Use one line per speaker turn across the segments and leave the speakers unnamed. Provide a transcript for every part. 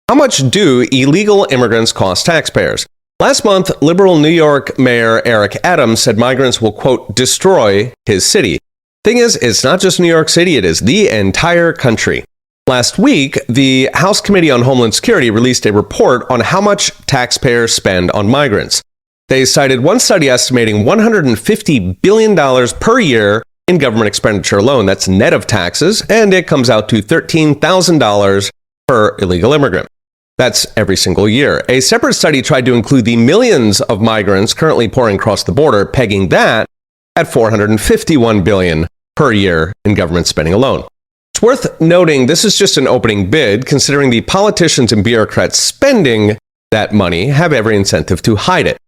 How much do illegal immigrants cost taxpayers? Last month, liberal New York Mayor Eric Adams said migrants will, quote, destroy his city. Thing is, it's not just New York City, it is the entire country. Last week, the House Committee on Homeland Security released a report on how much taxpayers spend on migrants. They cited one study estimating $150 billion per year in government expenditure alone. That's net of taxes, and it comes out to $13,000 per illegal immigrant. That's every single year. A separate study tried to include the millions of migrants currently pouring across the border, pegging that at $451 billion per year in government spending alone. It's worth noting this is just an opening bid, considering the politicians and bureaucrats spending that money have every incentive to hide it.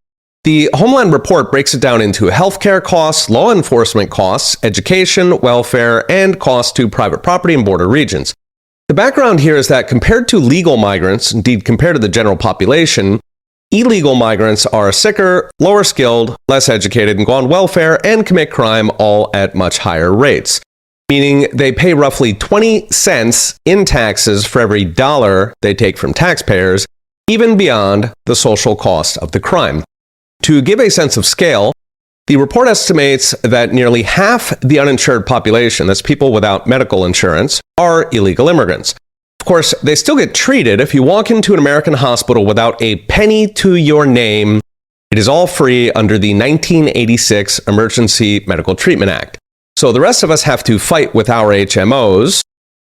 The Homeland Report breaks it down into healthcare costs, law enforcement costs, education, welfare, and costs to private property and border regions. The background here is that compared to legal migrants, indeed compared to the general population, illegal migrants are sicker, lower skilled, less educated, and go on welfare and commit crime all at much higher rates. Meaning they pay roughly 20 cents in taxes for every dollar they take from taxpayers, even beyond the social cost of the crime. To give a sense of scale, the report estimates that nearly half the uninsured population, that's people without medical insurance, are illegal immigrants. Of course, they still get treated. If you walk into an American hospital without a penny to your name, it is all free under the 1986 Emergency Medical Treatment Act. So the rest of us have to fight with our HMOs,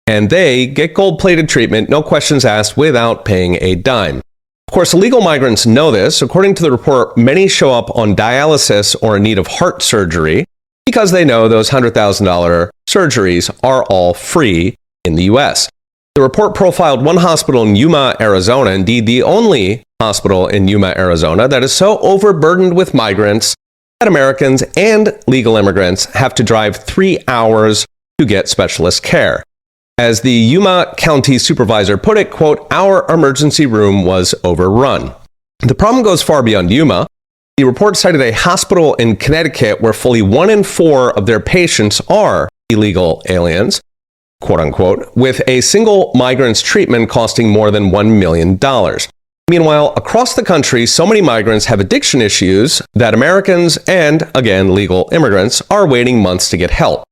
and they get gold-plated treatment, no questions asked, without paying a dime. Of course, illegal migrants know this. According to the report, many show up on dialysis or in need of heart surgery because they know those $100,000 surgeries are all free in the U.S. The report profiled one hospital in Yuma, Arizona, indeed the only hospital in Yuma, Arizona, that is so overburdened with migrants that Americans and legal immigrants have to drive 3 hours to get specialist care. As the Yuma County supervisor put it, quote, our emergency room was overrun. The problem goes far beyond Yuma. The report cited a hospital in Connecticut where fully 1 in 4 of their patients are illegal aliens, quote unquote, with a single migrant's treatment costing more than $1 million. Meanwhile, across the country, so many migrants have addiction issues that Americans and, again, legal immigrants are waiting months to get help.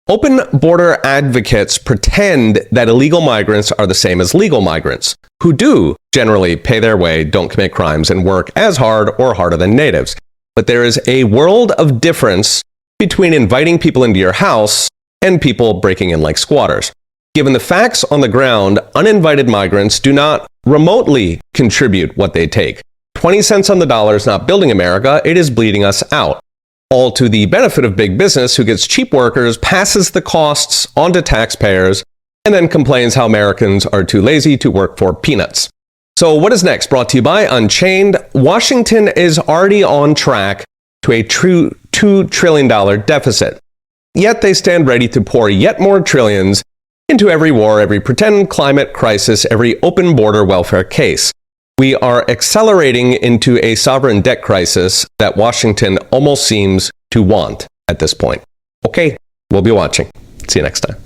Open border advocates pretend that illegal migrants are the same as legal migrants, who do generally pay their way, don't commit crimes, and work as hard or harder than natives. But there is a world of difference between inviting people into your house and people breaking in like squatters. Given the facts on the ground, uninvited migrants do not remotely contribute what they take. 20 cents on the dollar is not building America, it is bleeding us out. All to the benefit of big business, who gets cheap workers, passes the costs onto taxpayers, and then complains how Americans are too lazy to work for peanuts. So what is next? Brought to you by Unchained. Washington is already on track to a true $2 trillion deficit. Yet they stand ready to pour yet more trillions into every war, every pretend climate crisis, every open border welfare case. We are accelerating into a sovereign debt crisis that Washington almost seems to want at this point. Okay, we'll be watching. See you next time.